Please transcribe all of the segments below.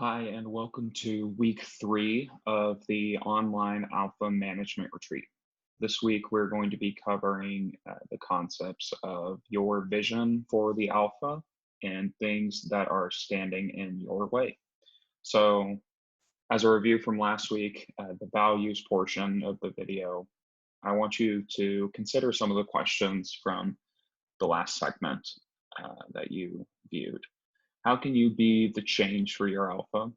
Hi, and welcome to week 3 of the online Alpha Management Retreat. This week, we're going to be covering the concepts of your vision for the Alpha and things that are standing in your way. So, as a review from last week, the values portion of the video, I want you to consider some of the questions from the last segment that you viewed. How can you be the change for your Alpha?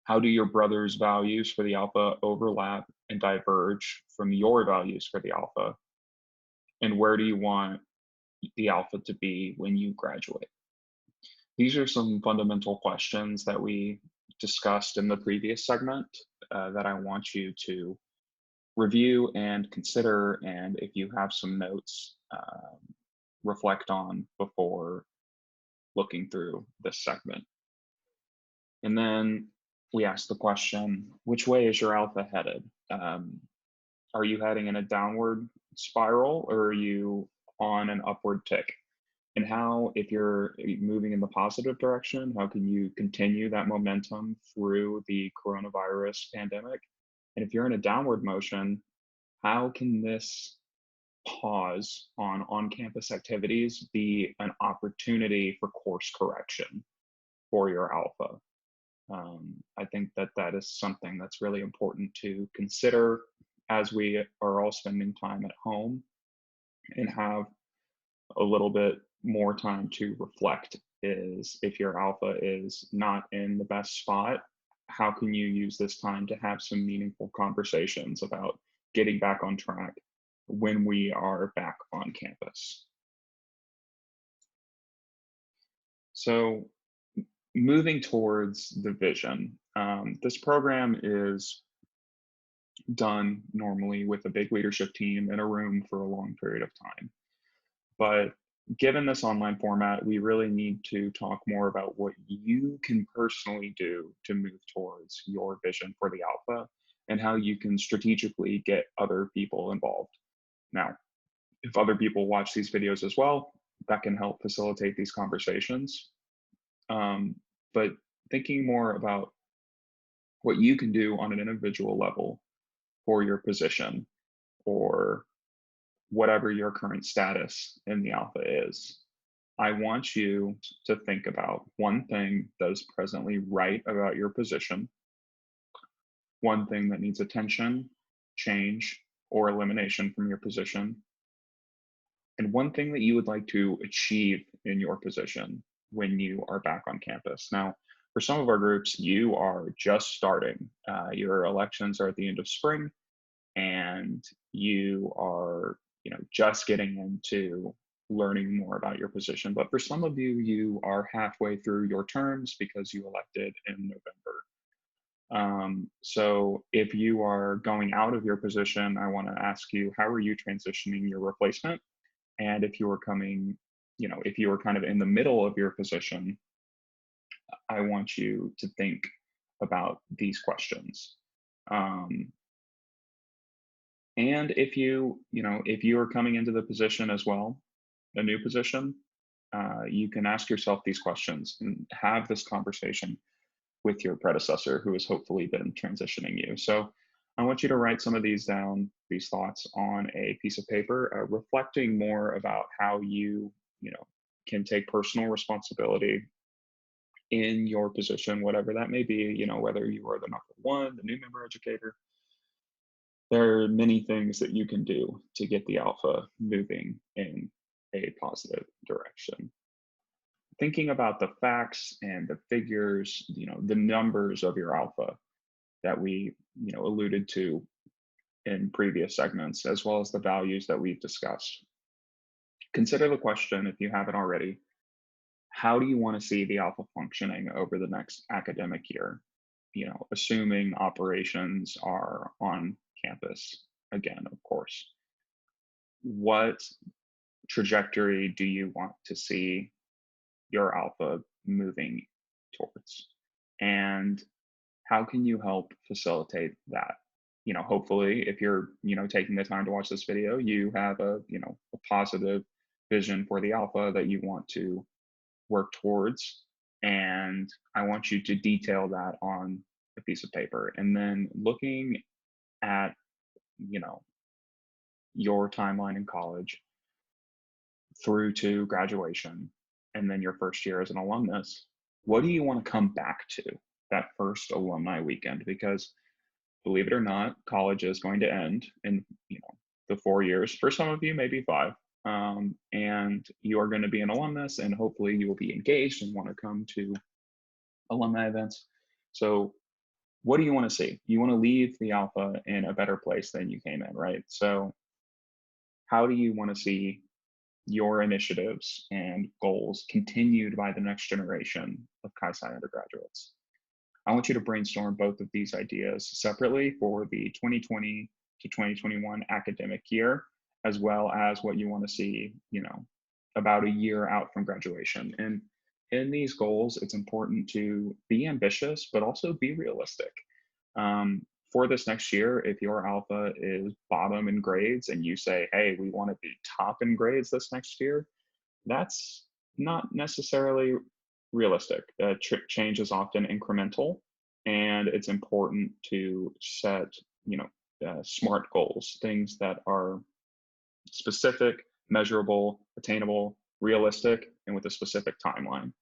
How do your brother's values for the alpha overlap and diverge from your values for the alpha? And where do you want the alpha to be when you graduate? These are some fundamental questions that we discussed in the previous segment that I want you to review and consider. And if you have some notes, reflect on before looking through this segment. And then we asked the question, which way is your alpha headed? Are you heading in a downward spiral or are you on an upward tick? And how, if you're moving in the positive direction, how can you continue that momentum through the coronavirus pandemic? And if you're in a downward motion, how can this pause on on-campus activities be an opportunity for course correction for your alpha? I think that that is something that's really important to consider as we are all spending time at home and have a little bit more time to reflect. Is if your alpha is not in the best spot, how can you use this time to have some meaningful conversations about getting back on track when we are back on campus? So moving towards the vision, this program is done normally with a big leadership team in a room for a long period of time. But given this online format, we really need to talk more about what you can personally do to move towards your vision for the alpha and how you can strategically get other people involved. Now, if other people watch these videos as well, that can help facilitate these conversations. But thinking more about what you can do on an individual level for your position or whatever your current status in the alpha is. I want you to think about one thing that is presently right about your position, one thing that needs attention, change, or elimination from your position, and one thing that you would like to achieve in your position when you are back on campus. Now, for some of our groups, you are just starting. Your elections are at the end of spring, and you are, just getting into learning more about your position. But for some of you, you are halfway through your terms because you elected in November. So if you are going out of your position, I want to ask you, how are you transitioning your replacement? And if you were coming, if you were kind of in the middle of your position, I want you to think about these questions. And if if you are coming into the position as well, a new position, you can ask yourself these questions and have this conversation with your predecessor who has hopefully been transitioning you. So I want you to write some of these down, these thoughts on a piece of paper, reflecting more about how you can take personal responsibility in your position, whatever that may be, whether you are the number one, the new member educator. There are many things that you can do to get the alpha moving in a positive direction. Thinking about the facts and the figures, the numbers of your alpha that we, alluded to in previous segments, as well as the values that we've discussed. Consider the question, if you haven't already, how do you want to see the alpha functioning over the next academic year? Assuming operations are on campus again, of course. What trajectory do you want to see your alpha moving towards? And how can you help facilitate that? Hopefully, if you're, taking the time to watch this video, you have a positive vision for the alpha that you want to work towards. And I want you to detail that on a piece of paper. And then looking at, you know, your timeline in college through to graduation and then your first year as an alumnus, what do you want to come back to that first alumni weekend? Because believe it or not, college is going to end in, the 4 years. For some of you, maybe five. And you are going to be an alumnus, and hopefully you will be engaged and want to come to alumni events. So what do you want to see? You want to leave the Alpha in a better place than you came in, right? So how do you want to see your initiatives and goals continued by the next generation of Chi Sci undergraduates? I want you to brainstorm both of these ideas separately for the 2020 to 2021 academic year, as well as what you want to see, about a year out from graduation. And in these goals, it's important to be ambitious, but also be realistic. For this next year, if your alpha is bottom in grades and you say, hey, we want to be top in grades this next year, that's not necessarily realistic. Change is often incremental, and it's important to set, smart goals, things that are specific, measurable, attainable, realistic, and with a specific timeline.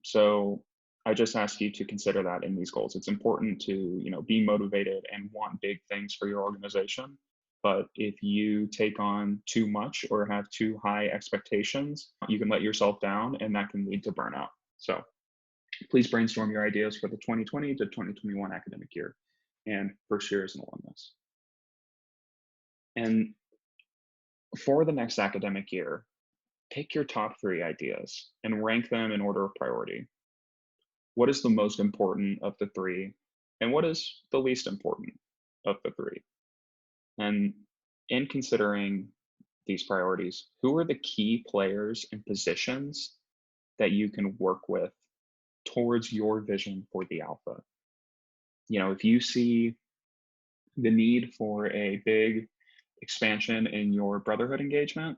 So I just ask you to consider that in these goals. It's important to, be motivated and want big things for your organization. But if you take on too much or have too high expectations, you can let yourself down, and that can lead to burnout. So please brainstorm your ideas for the 2020 to 2021 academic year and first year as an alumnus. And for the next academic year, pick your top 3 ideas and rank them in order of priority. What is the most important of the 3, and what is the least important of the 3? And in considering these priorities, who are the key players and positions that you can work with towards your vision for the Alpha? If you see the need for a big expansion in your Brotherhood engagement,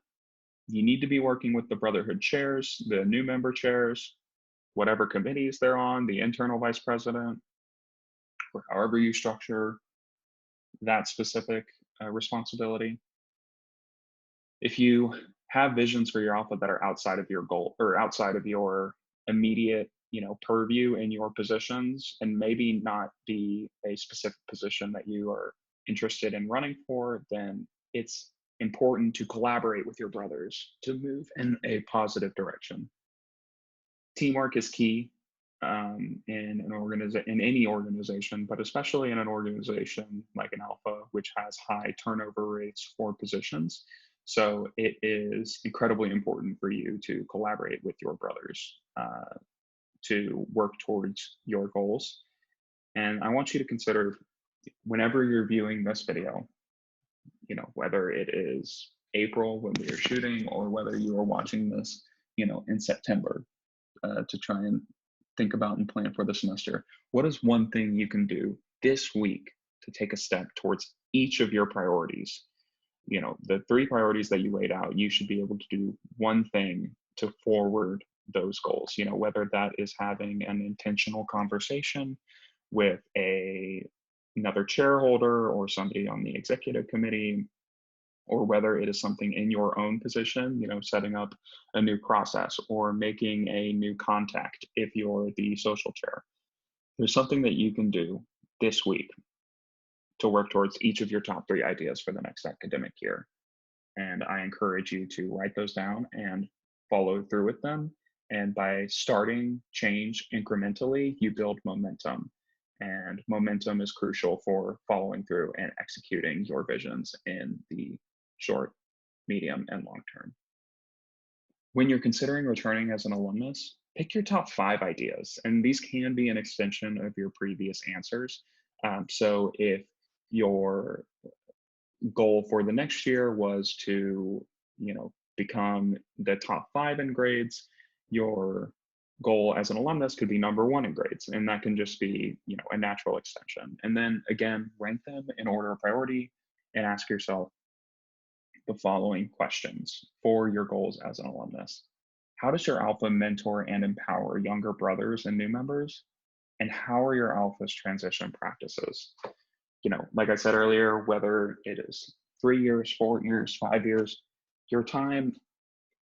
you need to be working with the Brotherhood chairs, the new member chairs, whatever committees they're on, the internal vice president, or however you structure that specific responsibility. If you have visions for your alpha that are outside of your goal or outside of your immediate, purview in your positions, and maybe not be a specific position that you are interested in running for, then it's important to collaborate with your brothers to move in a positive direction. Teamwork is key in any organization, but especially in an organization like an alpha, which has high turnover rates for positions. So it is incredibly important for you to collaborate with your brothers to work towards your goals. And I want you to consider, whenever you're viewing this video, whether it is April when we are shooting, or whether you are watching this, in September, to try and think about and plan for the semester. What is one thing you can do this week to take a step towards each of your priorities? The 3 priorities that you laid out, you should be able to do one thing to forward those goals, whether that is having an intentional conversation with another shareholder or somebody on the executive committee, or whether it is something in your own position, setting up a new process or making a new contact if you're the social chair. There's something that you can do this week to work towards each of your top 3 ideas for the next academic year. And I encourage you to write those down and follow through with them. And by starting change incrementally, you build momentum. And momentum is crucial for following through and executing your visions in the short, medium, and long term. When you're considering returning as an alumnus, pick your top 5 ideas, and these can be an extension of your previous answers. So if your goal for the next year was to, become the top 5 in grades, your goal as an alumnus could be number 1 in grades, and that can just be, a natural extension. And then again, rank them in order of priority and ask yourself the following questions for your goals as an alumnus. How does your alpha mentor and empower younger brothers and new members? And how are your alpha's transition practices? Like I said earlier, whether it is 3 years, 4 years, 5 years, your time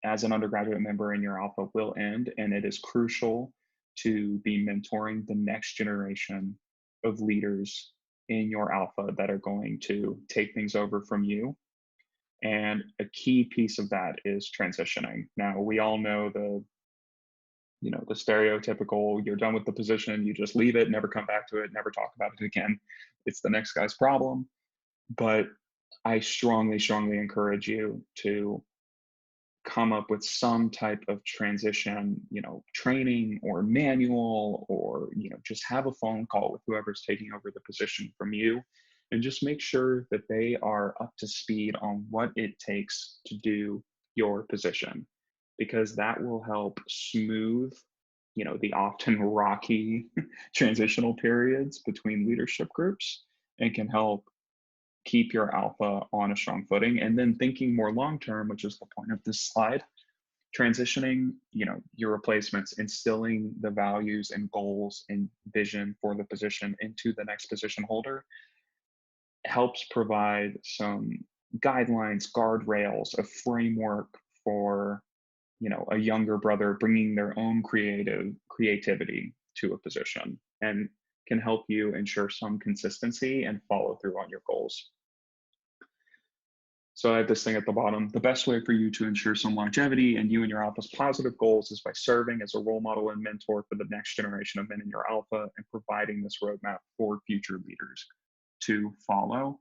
as an undergraduate member in your alpha will end, and it is crucial to be mentoring the next generation of leaders in your alpha that are going to take things over from you. And a key piece of that is transitioning. Now, we all know the stereotypical, you're done with the position, you just leave it, never come back to it, never talk about it again. It's the next guy's problem. But I strongly, strongly encourage you to come up with some type of transition, training or manual, or, just have a phone call with whoever's taking over the position from you, and just make sure that they are up to speed on what it takes to do your position, because that will help smooth, the often rocky transitional periods between leadership groups, and can help keep your alpha on a strong footing. And then thinking more long term, which is the point of this slide, transitioning, your replacements, instilling the values and goals and vision for the position into the next position holder, helps provide some guidelines, guardrails, a framework for, a younger brother bringing their own creativity to a position, and can help you ensure some consistency and follow through on your goals. So I have this thing at the bottom. The best way for you to ensure some longevity and you and your alpha's positive goals is by serving as a role model and mentor for the next generation of men in your alpha, and providing this roadmap for future leaders to follow.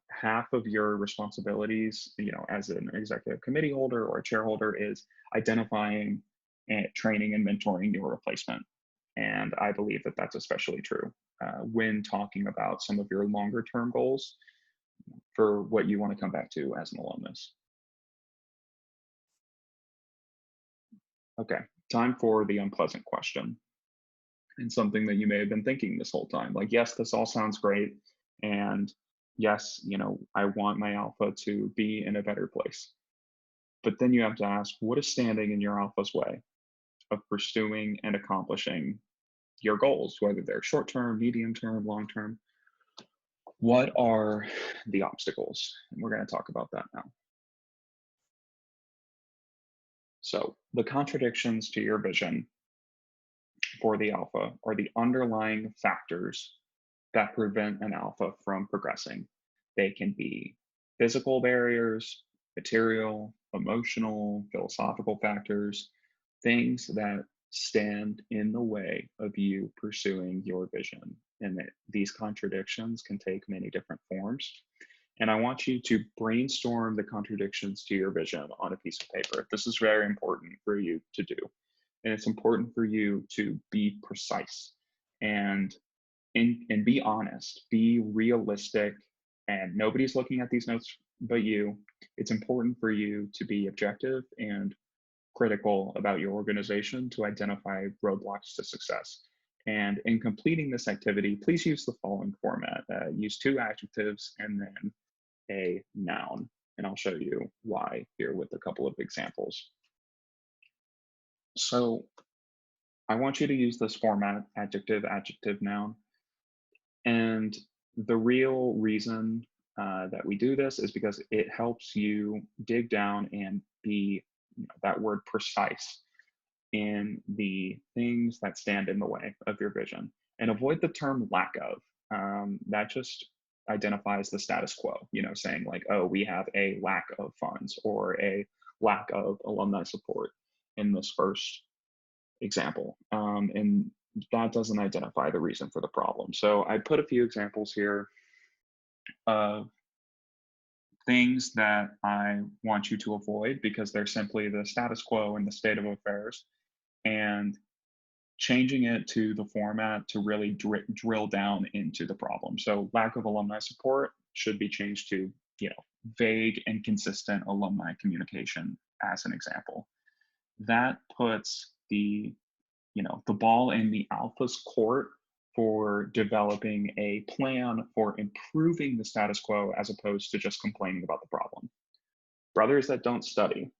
Half of your responsibilities, as an executive committee holder or a chair holder, is identifying and training and mentoring your replacement. And I believe that that's especially true when talking about some of your longer term goals for what you want to come back to as an alumnus. Okay, time for the unpleasant question, and something that you may have been thinking this whole time. Like, yes, this all sounds great. And yes, I want my alpha to be in a better place. But then you have to ask, what is standing in your alpha's way of pursuing and accomplishing your goals, whether they're short term, medium term, long term? What are the obstacles? And we're going to talk about that now. So the contradictions to your vision for the alpha are the underlying factors that prevent an alpha from progressing. They can be physical barriers, material, emotional, philosophical factors, things that stand in the way of you pursuing your vision. And that these contradictions can take many different forms. And I want you to brainstorm the contradictions to your vision on a piece of paper. This is very important for you to do. And it's important for you to be precise and be honest, be realistic, and nobody's looking at these notes but you. It's important for you to be objective and critical about your organization to identify roadblocks to success. And in completing this activity, please use the following format. Use 2 adjectives and then a noun. And I'll show you why here with a couple of examples. So I want you to use this format: adjective, adjective, noun. And the real reason that we do this is because it helps you dig down and be, that word, precise in the things that stand in the way of your vision. And avoid the term lack of. That just identifies the status quo, saying like, oh, we have a lack of funds or a lack of alumni support in this first example. And that doesn't identify the reason for the problem. So I put a few examples here of things that I want you to avoid because they're simply the status quo and the state of affairs, and changing it to the format to really drill down into the problem. So lack of alumni support should be changed to, vague and consistent alumni communication as an example. That puts the ball in the alpha's court for developing a plan for improving the status quo as opposed to just complaining about the problem. Brothers that don't study,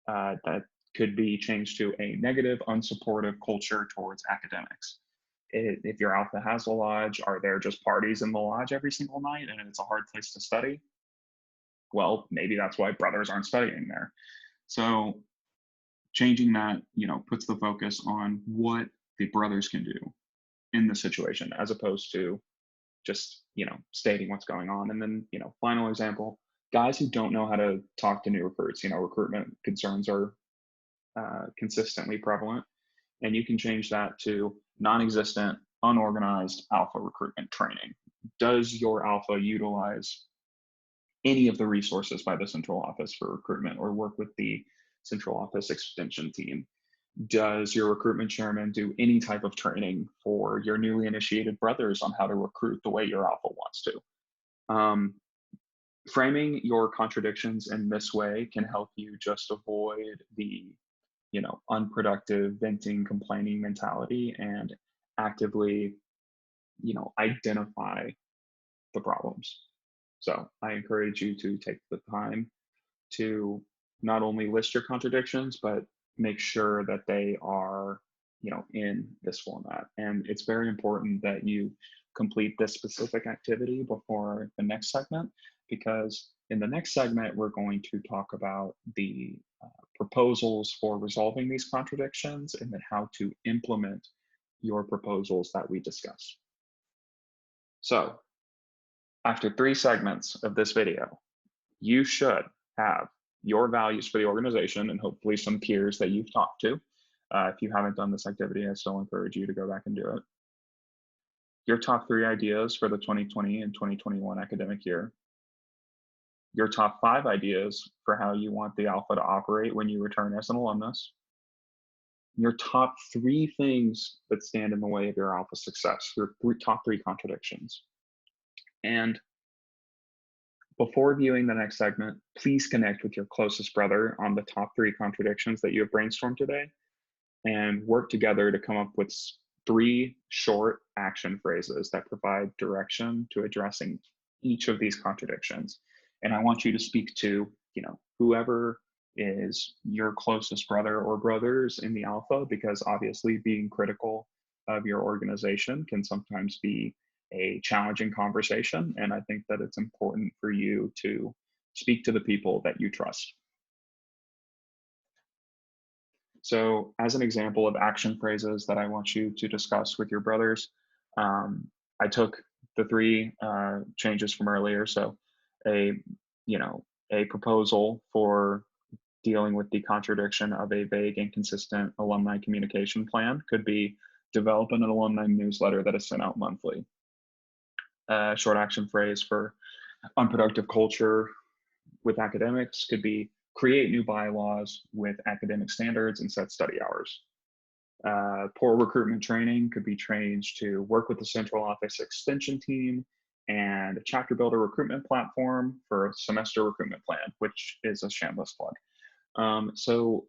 that could be changed to a negative, unsupportive culture towards academics. If your alpha has a lodge, are there just parties in the lodge every single night and it's a hard place to study? Well, maybe that's why brothers aren't studying there. So changing that, puts the focus on what the brothers can do in the situation, as opposed to just, stating what's going on. And then, final example, guys who don't know how to talk to new recruits, recruitment concerns are consistently prevalent. And you can change that to non-existent, unorganized alpha recruitment training. Does your alpha utilize any of the resources by the central office for recruitment or work with the central office extension team? Does your recruitment chairman do any type of training for your newly initiated brothers on how to recruit the way your alpha wants to? Framing your contradictions in this way can help you just avoid the unproductive venting, complaining mentality, and actively identify the problems. So I encourage you to take the time to not only list your contradictions, but make sure that they are, in this format. And it's very important that you complete this specific activity before the next segment, because in the next segment, we're going to talk about the proposals for resolving these contradictions and then how to implement your proposals that we discuss. So after 3 segments of this video, you should have your values for the organization and hopefully some peers that you've talked to. If you haven't done this activity, I still encourage you to go back and do it. Your top 3 ideas for the 2020 and 2021 academic year. Your top 5 ideas for how you want the alpha to operate when you return as an alumnus. Your top 3 things that stand in the way of your alpha success, your top 3 contradictions. And before viewing the next segment, please connect with your closest brother on the top 3 contradictions that you have brainstormed today and work together to come up with 3 short action phrases that provide direction to addressing each of these contradictions. And I want you to speak to, whoever is your closest brother or brothers in the alpha, because obviously being critical of your organization can sometimes be a challenging conversation. And I think that it's important for you to speak to the people that you trust. So as an example of action phrases that I want you to discuss with your brothers, I took the 3 changes from earlier. So a proposal for dealing with the contradiction of a vague and consistent alumni communication plan could be develop an alumni newsletter that is sent out monthly. A short action phrase for unproductive culture with academics could be create new bylaws with academic standards and set study hours. Poor recruitment training could be changed to work with the central office extension team and a chapter builder recruitment platform for a semester recruitment plan, which is a shameless plug. So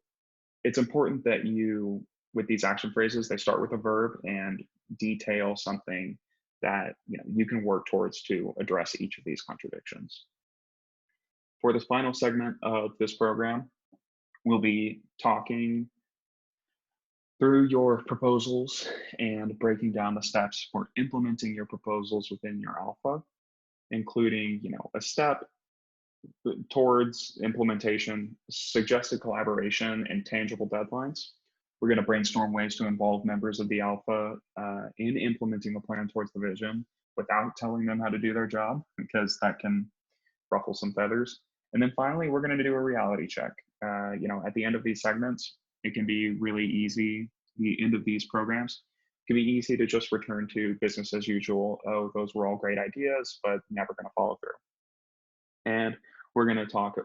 it's important that you, with these action phrases, they start with a verb and detail something that you can work towards to address each of these contradictions. For this final segment of this program, we'll be talking through your proposals and breaking down the steps for implementing your proposals within your alpha, including a step towards implementation, suggested collaboration, and tangible deadlines. We're going to brainstorm ways to involve members of the alpha in implementing the plan towards the vision without telling them how to do their job, because that can ruffle some feathers. And then finally, we're going to do a reality check. At the end of these segments, it can be really easy, the end of these programs, it can be easy to just return to business as usual. Oh, those were all great ideas, but never going to follow through. And we're going to talk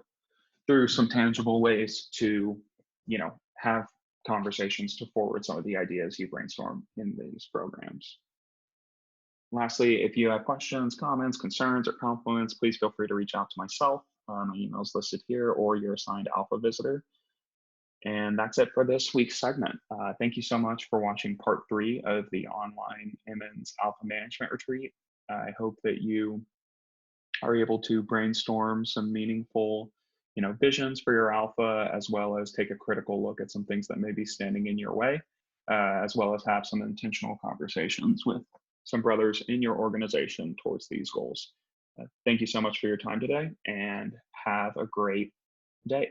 through some tangible ways to, have conversations to forward some of the ideas you brainstorm in these programs. Lastly, if you have questions, comments, concerns, or compliments, please feel free to reach out to myself. My email is listed here, or your assigned alpha visitor. And that's it for this week's segment. Thank you so much for watching part 3 of the online Emmons Alpha Management Retreat. I hope that you are able to brainstorm some meaningful visions for your alpha, as well as take a critical look at some things that may be standing in your way, as well as have some intentional conversations with some brothers in your organization towards these goals. Thank you so much for your time today, and have a great day.